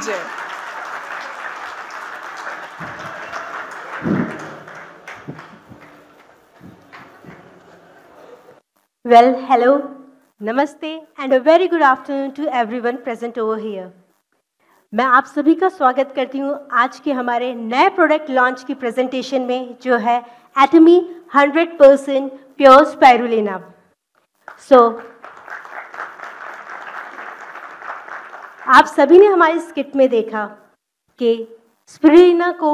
कीजिए। Well, hello, namaste and a very good afternoon to everyone present over here. मैं आप सभी का स्वागत करती हूँ आज के हमारे नए प्रोडक्ट लॉन्च की प्रेजेंटेशन में जो है एटमी 100% प्योर स्पाइरुलिना। आप सभी ने हमारी स्किट में देखा कि स्पिरुलिना को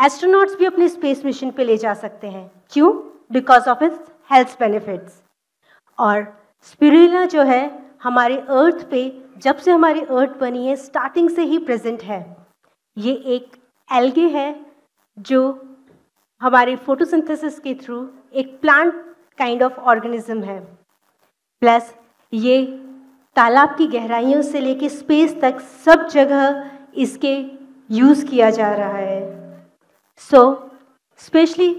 एस्ट्रोनॉट्स भी अपने स्पेस मिशन पे ले जा सकते हैं। क्यों? Because of its health benefits. और स्पिरुलिना जो है हमारे अर्थ पे जब से हमारी अर्थ बनी है स्टार्टिंग से ही प्रेजेंट है। ये एक एल्गे है जो हमारे फोटोसिंथेसिस के थ्रू एक प्लांट काइंड ऑफ ऑर्गेनिज्म है। प्लस ये तालाब की गहराइयों से लेके स्पेस तक सब जगह इसके यूज़ किया जा रहा है। स्पेशली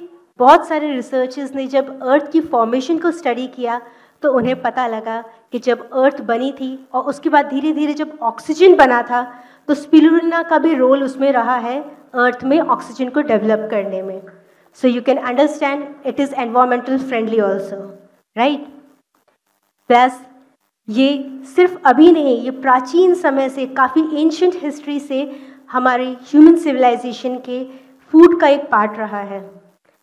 बहुत सारे रिसर्चर्स ने जब अर्थ की फॉर्मेशन को स्टडी किया तो उन्हें पता लगा कि जब अर्थ बनी थी और उसके बाद धीरे धीरे जब ऑक्सीजन बना था तो स्पिरुलिना का भी रोल उसमें रहा है अर्थ में ऑक्सीजन को डेवलप करने में। So you can understand it is environmental friendly also, right? Plus ये सिर्फ अभी नहीं, ये प्राचीन समय से काफ़ी एंशिएंट हिस्ट्री से हमारे ह्यूमन सिविलाइजेशन के फूड का एक पार्ट रहा है।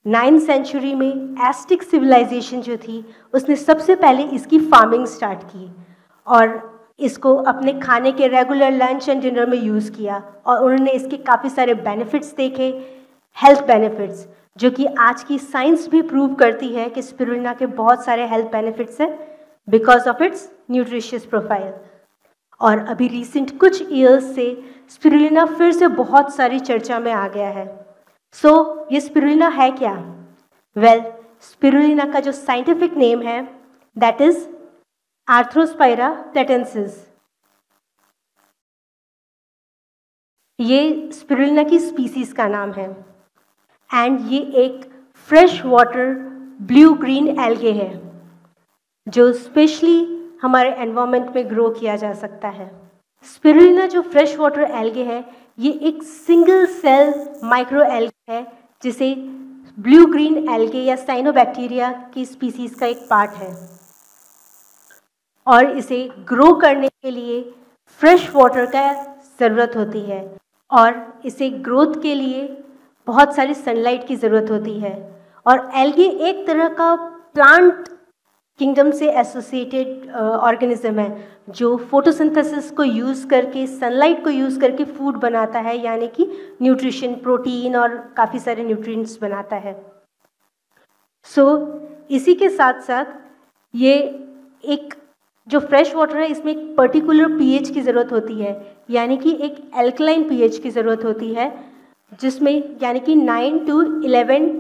9th सेंचुरी में एस्टिक सिविलाइजेशन जो थी उसने सबसे पहले इसकी फार्मिंग स्टार्ट की और इसको अपने खाने के रेगुलर लंच एंड डिनर में यूज़ किया और उन्होंने इसके काफ़ी सारे बेनिफिट्स देखे, हेल्थ बेनिफिट्स, जो कि आज की साइंस भी प्रूव करती है कि स्पिरुलिना के बहुत सारे हेल्थ बेनिफिट्स हैं because of its nutritious profile. और अभी रिसेंट कुछ ईयर्स से स्पिरुलिना फिर से बहुत सारी चर्चा में आ गया है। ये स्पिरुलिना है क्या? वेल, स्पिरुलिना का जो साइंटिफिक नेम है दैट इज आर्थ्रोस्पाइरा प्लेटेंसिस। ये स्पिरुलिना की स्पीसीज का नाम है एंड ये एक fresh water blue green algae है जो स्पेशली हमारे एनवायरनमेंट में ग्रो किया जा सकता है। स्पिरुलिना जो फ्रेश वाटर एल्गे है ये एक सिंगल सेल माइक्रो एल्गे है जिसे ब्लू ग्रीन एल्गे या साइनोबैक्टीरिया की स्पीसीज का एक पार्ट है और इसे ग्रो करने के लिए फ्रेश वाटर का ज़रूरत होती है और इसे ग्रोथ के लिए बहुत सारी सनलाइट की ज़रूरत होती है। और एल्गे एक तरह का प्लांट किंगडम से एसोसिएटेड ऑर्गेनिज्म है जो फोटोसिंथेसिस को यूज़ करके, सनलाइट को यूज़ करके फूड बनाता है, यानी कि न्यूट्रिशन, प्रोटीन और काफ़ी सारे न्यूट्रिएंट्स बनाता है। इसी के साथ साथ ये एक जो फ्रेश वाटर है इसमें एक पर्टिकुलर पीएच की ज़रूरत होती है, यानी कि एक एल्कलाइन पीएच की ज़रूरत होती है जिसमें यानी कि 9 to 11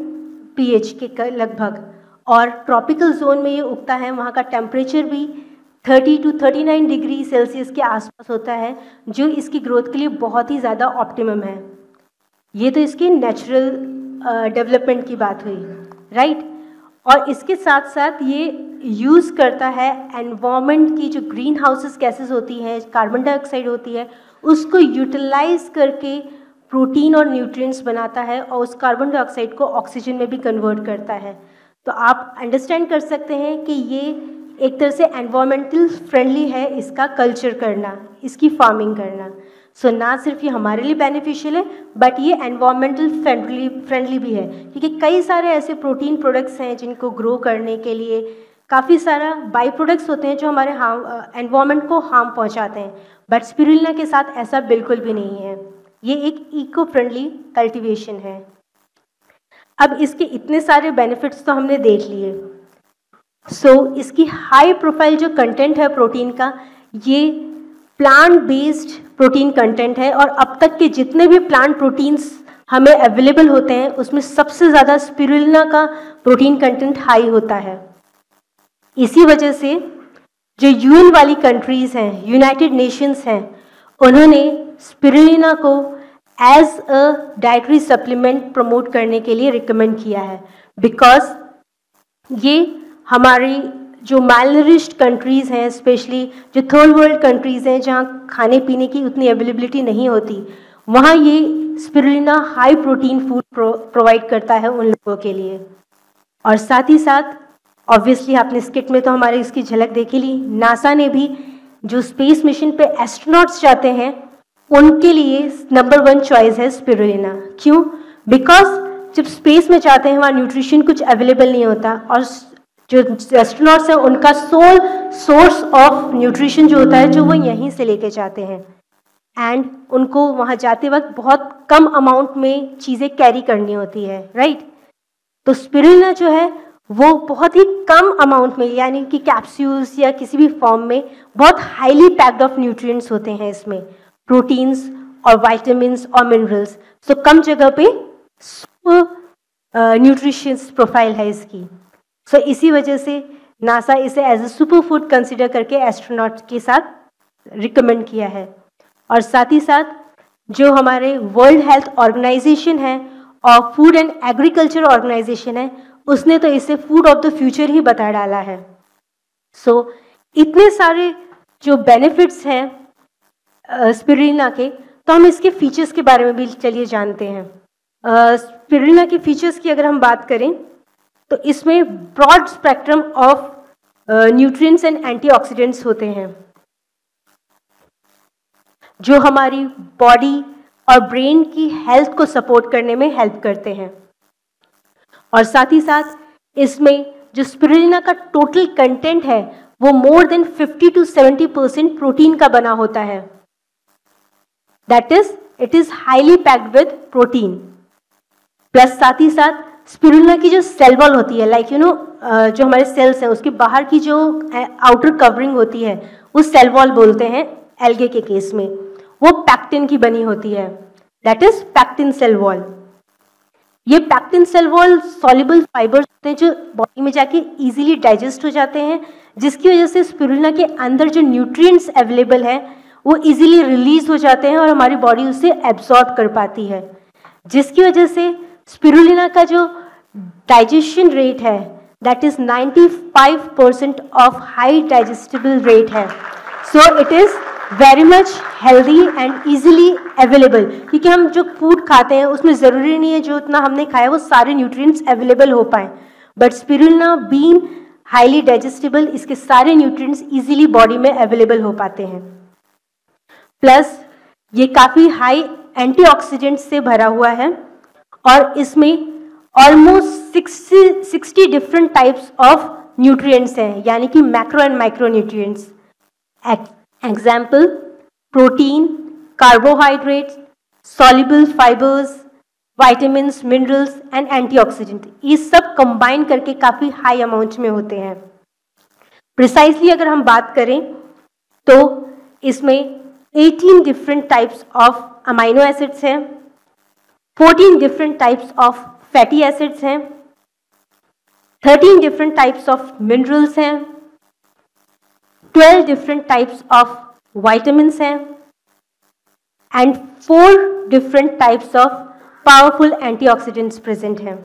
पीएच के लगभग। और ट्रॉपिकल जोन में ये उगता है, वहाँ का टेम्परेचर भी 30 to 39 डिग्री सेल्सियस के आसपास होता है जो इसकी ग्रोथ के लिए बहुत ही ज़्यादा ऑप्टिमम है। ये तो इसकी नेचुरल डेवलपमेंट की बात हुई, राइट? और इसके साथ साथ ये यूज़ करता है एनवायरनमेंट की जो ग्रीन हाउसेस गैसेस होती हैं, कार्बन डाइऑक्साइड होती है, उसको यूटिलाइज करके प्रोटीन और न्यूट्रिएंट्स बनाता है और उस कार्बन डाइऑक्साइड को ऑक्सीजन में भी कन्वर्ट करता है। तो आप अंडरस्टैंड कर सकते हैं कि ये एक तरह से एनवायरमेंटल फ्रेंडली है इसका कल्चर करना, इसकी फार्मिंग करना। ना सिर्फ ये हमारे लिए बेनिफिशियल है बट ये एनवायरमेंटल फ्रेंडली भी है क्योंकि कई सारे ऐसे प्रोटीन प्रोडक्ट्स हैं जिनको ग्रो करने के लिए काफ़ी सारा बाई प्रोडक्ट्स होते हैं जो हमारे एनवायरमेंट को हार्म पहुंचाते हैं, बट स्पिरुलिना के साथ ऐसा बिल्कुल भी नहीं है। ये एक इको फ्रेंडली कल्टीवेशन है। अब इसके इतने सारे बेनिफिट्स तो हमने देख लिए। इसकी हाई प्रोफाइल जो कंटेंट है प्रोटीन का, ये प्लांट बेस्ड प्रोटीन कंटेंट है और अब तक के जितने भी प्लांट प्रोटीन्स हमें अवेलेबल होते हैं उसमें सबसे ज़्यादा स्पिरुलिना का प्रोटीन कंटेंट हाई होता है। इसी वजह से जो यूएन वाली कंट्रीज़ हैं, यूनाइटेड नेशंस हैं, उन्होंने स्पिरुलिना को as a dietary supplement promote करने के लिए रिकमेंड किया है बिकॉज ये हमारी जो malnourished कंट्रीज़ हैं, स्पेशली जो थर्ड वर्ल्ड कंट्रीज़ हैं जहाँ खाने पीने की उतनी अवेलेबिलिटी नहीं होती, वहाँ ये spirulina high protein food provide करता है उन लोगों के लिए। और साथ ही साथ ऑब्वियसली आपने स्किट में तो हमारे इसकी झलक देखी ली, नासा ने भी जो स्पेस मिशन पे एस्ट्रोनॉट्स जाते हैं उनके लिए नंबर 1 चॉइस है स्पिरुलिना। क्यों? बिकॉज जब स्पेस में जाते हैं वहाँ न्यूट्रिशन कुछ अवेलेबल नहीं होता, और जो एस्ट्रोनॉट्स हैं उनका सोल सोर्स ऑफ न्यूट्रिशन जो होता है जो वो यहीं से लेके जाते हैं, एंड उनको वहाँ जाते वक्त बहुत कम अमाउंट में चीज़ें कैरी करनी होती है, राइट? तो स्पिरुलिना जो है वो बहुत ही कम अमाउंट में, यानी कि कैप्सूल्स या किसी भी फॉर्म में, बहुत हाईली पैक्ड ऑफ न्यूट्रिएंट्स होते हैं इसमें, प्रोटीन्स और वाइटामिन्स और मिनरल्स। सो कम जगह पे न्यूट्रिशियस प्रोफाइल है इसकी। सो इसी वजह से नासा इसे as a super food consider करके एस्ट्रोनॉट के साथ रिकमेंड किया है। और साथ ही साथ जो हमारे वर्ल्ड हेल्थ ऑर्गेनाइजेशन है और फूड एंड एग्रीकल्चर ऑर्गेनाइजेशन है, उसने तो इसे फूड ऑफ द फ्यूचर ही बता डाला है। सो इतने सारे जो बेनिफिट्स हैं स्पिरुलिना के, तो हम इसके फीचर्स के बारे में भी चलिए जानते हैं। स्पिरुलिना के फीचर्स की अगर हम बात करें तो इसमें broad spectrum of nutrients and antioxidants होते हैं जो हमारी बॉडी और ब्रेन की हेल्थ को सपोर्ट करने में हेल्प करते हैं। और साथ ही साथ इसमें जो स्पिरुलिना का टोटल कंटेंट है वो मोर देन 50 to 70% प्रोटीन का बना होता है। That is it is highly packed with protein. Plus साथ ही साथ स्पिरुलिना की जो सेल वॉल होती है, लाइक जो हमारे सेल्स हैं उसके बाहर की जो आउटर कवरिंग होती है वो सेल वॉल बोलते हैं एल्गे के केस में, वो पैक्टिन की बनी होती है। That is pectin cell wall. ये pectin cell wall soluble fibres होते हैं जो बॉडी में जाके इजीली डाइजेस्ट हो जाते हैं, जिसकी वजह से स्पिरुलिना के अंदर जो न्यूट्रिएंट्स अवेलेबल है वो इजीली रिलीज हो जाते हैं और हमारी बॉडी उसे एब्जॉर्ब कर पाती है, जिसकी वजह से स्पिरुलिना का जो डाइजेशन रेट है that is 95% of high digestible rate है। So it is very much healthy and easily available, क्योंकि हम जो फूड खाते हैं उसमें ज़रूरी नहीं है जो इतना हमने खाया वो सारे न्यूट्रिएंट्स अवेलेबल हो पाए, but spirulina being highly digestible, इसके सारे न्यूट्रिएंट्स इजीली बॉडी में अवेलेबल हो पाते हैं। प्लस ये काफ़ी हाई एंटीऑक्सीडेंट्स से भरा हुआ है और इसमें almost 60 different types of nutrients हैं, यानी कि macro and micro nutrients. Example protein, carbohydrates, soluble fibres, vitamins, minerals and antioxidant, ये सब कंबाइन करके काफ़ी हाई अमाउंट में होते हैं। प्रिसाइसली अगर हम बात करें तो इसमें 18 different types of amino acids हैं, 14 different types of fatty acids हैं, 13 डिफरेंट टाइप्स ऑफ मिनरल्स हैं, 12 डिफरेंट टाइप्स ऑफ वाइटामिन्स हैं and 4 different types of powerful antioxidants present हैं।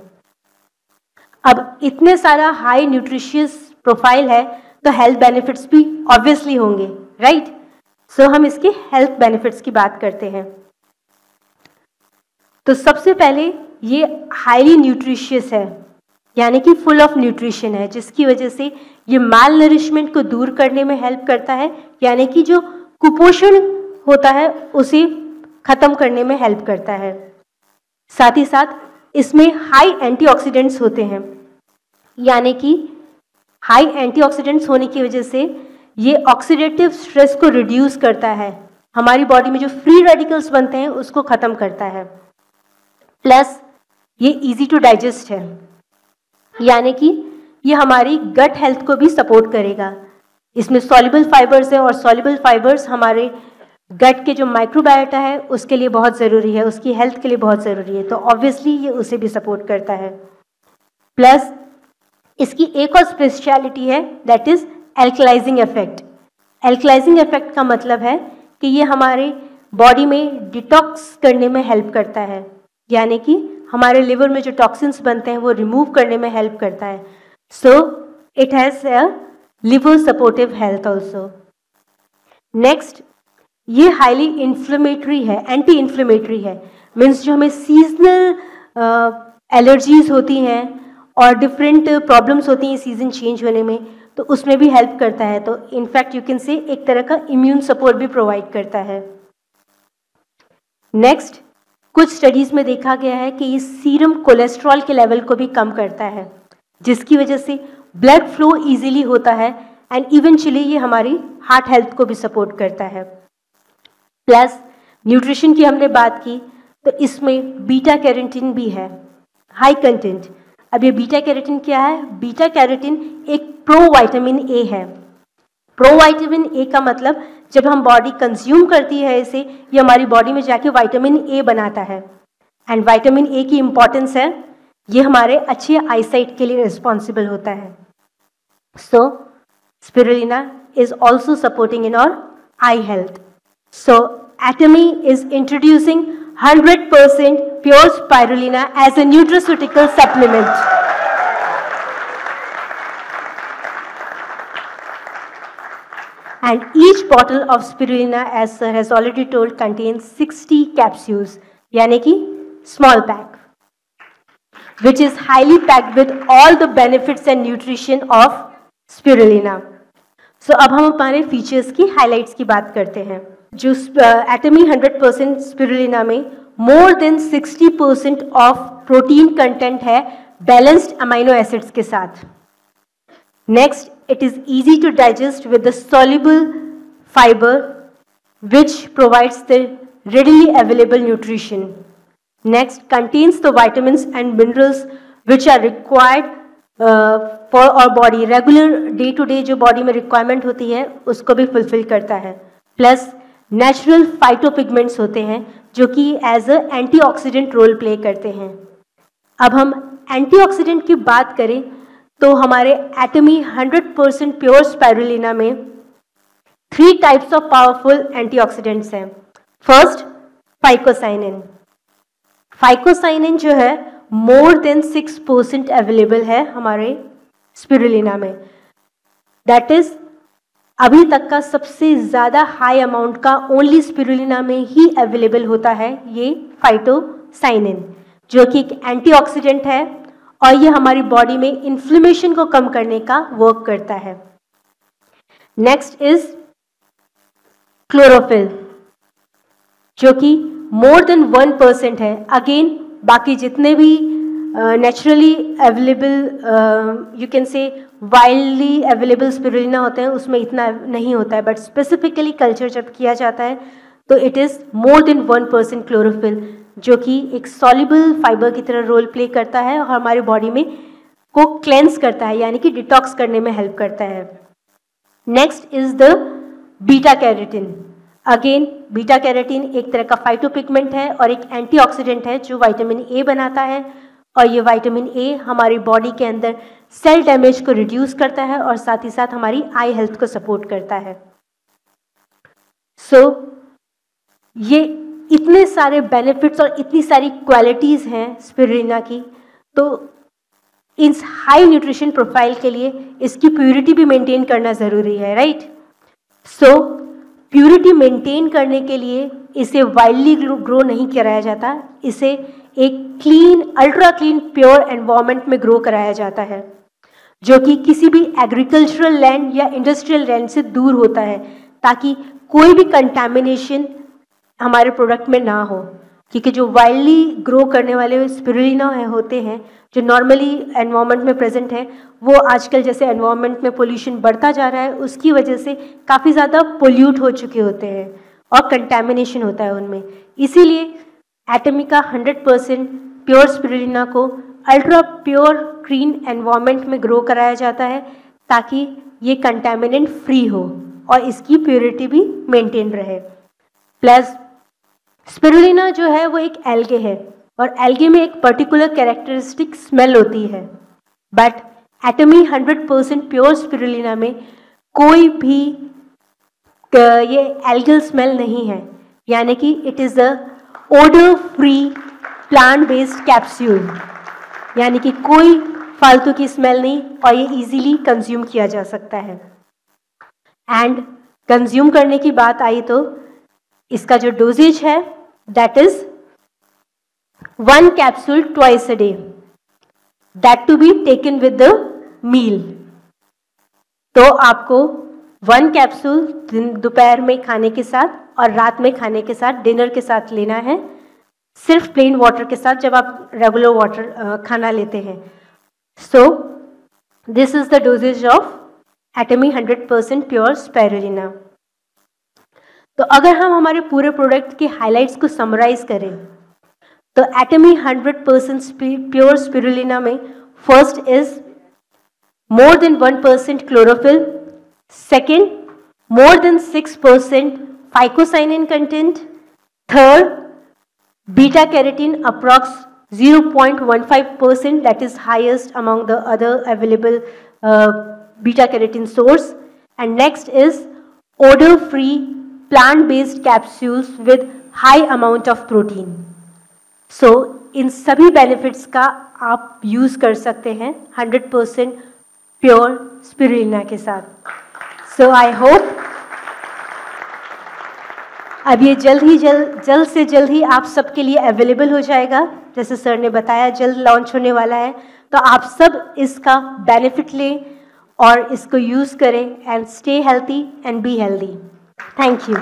अब इतने सारा हाई न्यूट्रिशियस प्रोफाइल है तो हेल्थ बेनिफिट्स भी ऑब्वियसली होंगे, राइट? सो हम इसके हेल्थ बेनिफिट्स की बात करते हैं। तो सबसे पहले ये हाईली न्यूट्रिशियस है, यानी कि फुल ऑफ न्यूट्रिशन है, जिसकी वजह से ये माल नरिशमेंट को दूर करने में हेल्प करता है, यानी कि जो कुपोषण होता है उसे खत्म करने में हेल्प करता है। साथ ही साथ इसमें हाई एंटीऑक्सीडेंट्स होते हैं, यानी कि हाई एंटीऑक्सीडेंट्स होने की वजह से ये ऑक्सीडेटिव स्ट्रेस को रिड्यूस करता है, हमारी बॉडी में जो फ्री रेडिकल्स बनते हैं उसको खत्म करता है। प्लस ये इजी टू डाइजेस्ट है, यानी कि ये हमारी गट हेल्थ को भी सपोर्ट करेगा। इसमें सॉल्युबल फाइबर्स है और सॉल्युबल फाइबर्स हमारे गट के जो माइक्रोबायोटा है उसके लिए बहुत ज़रूरी है, उसकी हेल्थ के लिए बहुत ज़रूरी है, तो ऑब्वियसली ये उसे भी सपोर्ट करता है। प्लस इसकी एक और स्पेशलिटी है दैट इज एल्कलाइजिंग इफेक्ट। एल्कलाइजिंग इफेक्ट का मतलब है कि ये हमारे बॉडी में डिटॉक्स करने में हेल्प करता है, यानी कि हमारे लिवर में जो टॉक्सिन्स बनते हैं वो रिमूव करने में हेल्प करता है। So it has a liver supportive health also. Next, ये हाईली इन्फ्लेमेटरी है, एंटी इन्फ्लेमेटरी है, मीन्स जो हमें सीजनल एलर्जीज होती हैं और डिफरेंट प्रॉब्लम्स होती हैं सीजन चेंज होने में, तो उसमें भी हेल्प करता है. तो इनफैक्ट यू कैन से एक तरह का इम्यून सपोर्ट भी प्रोवाइड करता है. नेक्स्ट, कुछ स्टडीज में देखा गया है कि ये सीरम कोलेस्ट्रॉल के लेवल को भी कम करता है, जिसकी वजह से ब्लड फ्लो इजीली होता है एंड इवेंचुअली ये हमारी हार्ट हेल्थ को भी सपोर्ट करता है. प्लस न्यूट्रिशन की हमने बात की, तो इसमें बीटा कैरोटीन भी है, हाई कंटेंट. अब ये बीटा कैरोटीन क्या है? बीटा कैरोटीन एक प्रोवाइटामिन ए है. प्रोवाइटामिन ए का मतलब जब हम बॉडी कंज्यूम करती है इसे, ये हमारी बॉडी में जाके विटामिन ए बनाता है. एंड विटामिन ए की इंपॉर्टेंस है, ये हमारे अच्छे आईसाइट के लिए रिस्पॉन्सिबल होता है. सो spirulina is also supporting in our eye health. So Atomy is introducing 100% pure spirulina as a nutraceutical supplement. And each bottle of spirulina, as sir has already told, contains 60 capsules, यानी कि small pack, which is highly packed with all the benefits and nutrition of spirulina. So अब हम हमारे features की highlights की बात करते हैं. जो एटमी 100% स्पिरुलिना में more than 60% of protein content है बैलेंस्ड अमाइनो एसिड्स के साथ. Next, it is easy to digest with the soluble fibre which provides the readily available nutrition. Next, contains the vitamins and minerals which are required for our body. Regular day to day जो body में requirement होती है उसको भी fulfill करता है. Plus natural phytopigments होते हैं जो कि as a antioxidant role play करते हैं. अब हम antioxidant की बात करें तो हमारे Atomy 100% pure spirulina में 3 types of powerful antioxidants हैं. First, phycocyanin. फाइकोसाइनिन जो है मोर देन 6% अवेलेबल है हमारे स्पिरुलिना में. दैट इज अभी तक का सबसे ज़्यादा हाई अमाउंट का ओनली स्पिरुलिना में ही अवेलेबल होता है ये फाइटोसाइनिन, जो कि एक एंटीऑक्सीडेंट है और ये हमारी बॉडी में इन्फ्लेमेशन को कम करने का वर्क करता है. नेक्स्ट इज क्लोरोफिल, जो कि मोर देन 1% है. अगेन बाकी जितने भी naturally available you can say wildly available spirulina होते हैं उसमें इतना नहीं होता है, बट स्पेसिफिकली कल्चर जब किया जाता है तो it is more than 1% chlorophyll, जो कि एक सॉल्युबल फाइबर की तरह रोल प्ले करता है और हमारी बॉडी में को क्लेंस करता है, यानी कि डिटॉक्स करने में हेल्प करता है. Next is the beta carotene. Again beta carotene एक तरह का फाइटोपिगमेंट है और एक एंटीऑक्सीडेंट है जो विटामिन ए बनाता है, और ये विटामिन ए हमारी बॉडी के अंदर सेल डैमेज को रिड्यूस करता है और साथ ही साथ हमारी आई हेल्थ को सपोर्ट करता है. सो ये इतने सारे बेनिफिट्स और इतनी सारी क्वालिटीज़ हैं स्पिरुलिना की, तो इस हाई न्यूट्रिशन प्रोफाइल के लिए इसकी प्योरिटी भी मेंटेन करना ज़रूरी है, राइट. सो प्यूरिटी मेंटेन करने के लिए इसे वाइल्डली ग्रो नहीं कराया जाता, इसे एक clean, ultra clean, pure environment में ग्रो कराया जाता है, जो कि किसी भी एग्रीकल्चरल लैंड या इंडस्ट्रियल लैंड से दूर होता है, ताकि कोई भी कंटैमिनेशन हमारे प्रोडक्ट में ना हो. क्योंकि जो वाइल्डली ग्रो करने वाले स्पिरुलिना होते हैं जो नॉर्मली एनवायरनमेंट में प्रेजेंट है, वो आजकल जैसे एनवायरनमेंट में पोल्यूशन बढ़ता जा रहा है उसकी वजह से काफ़ी ज़्यादा पोल्यूट हो चुके होते हैं और कंटैमिनेशन होता है उनमें. इसीलिए एटमी का 100% प्योर स्पिरुलिना को अल्ट्रा प्योर क्लीन एनवायरनमेंट में ग्रो कराया जाता है ताकि ये कंटैमिनेंट फ्री हो और इसकी प्योरिटी भी मेंटेन रहे. प्लस स्पिरुलिना जो है वो एक एल्गे है और एल्गे में एक पर्टिकुलर कैरेक्टरिस्टिक स्मेल होती है, बट एटमी 100% प्योर स्पिरुलिना में कोई भी ये एल्गल स्मेल नहीं है, यानी कि it is a odour free plant based capsule, यानी कि कोई फालतू की स्मेल नहीं और ये इजीली कंज्यूम किया जा सकता है. एंड कंज्यूम करने की बात आई तो इसका जो डोजेज है that is 1 capsule twice a day, that to be taken with the meal. तो आपको 1 कैप्सूल दोपहर में खाने के साथ और रात में खाने के साथ, डिनर के साथ लेना है, सिर्फ प्लेन वाटर के साथ जब आप रेगुलर वाटर खाना लेते हैं। So this is the doses of Atomy 100% pure spirulina. तो अगर हम हमारे पूरे प्रोडक्ट के हाइलाइट्स को समराइज करें तो एटमी 100% प्योर स्पिरुलिना में first is more than 1% chlorophyll, second more than 6% phycocyanin content, third beta carotene approx 0.15%, that is highest among the other available beta carotene source, and next is odor free plant based capsules with high amount of protein. So इन सभी benefits का आप use कर सकते हैं 100% pure spirulina के साथ। सो I hope अब ये जल्द से जल्द ही आप सबके लिए अवेलेबल हो जाएगा, जैसे सर ने बताया जल्द लॉन्च होने वाला है। तो आप सब इसका बेनिफिट लें और इसको यूज़ करें and stay healthy and be healthy. Thank you.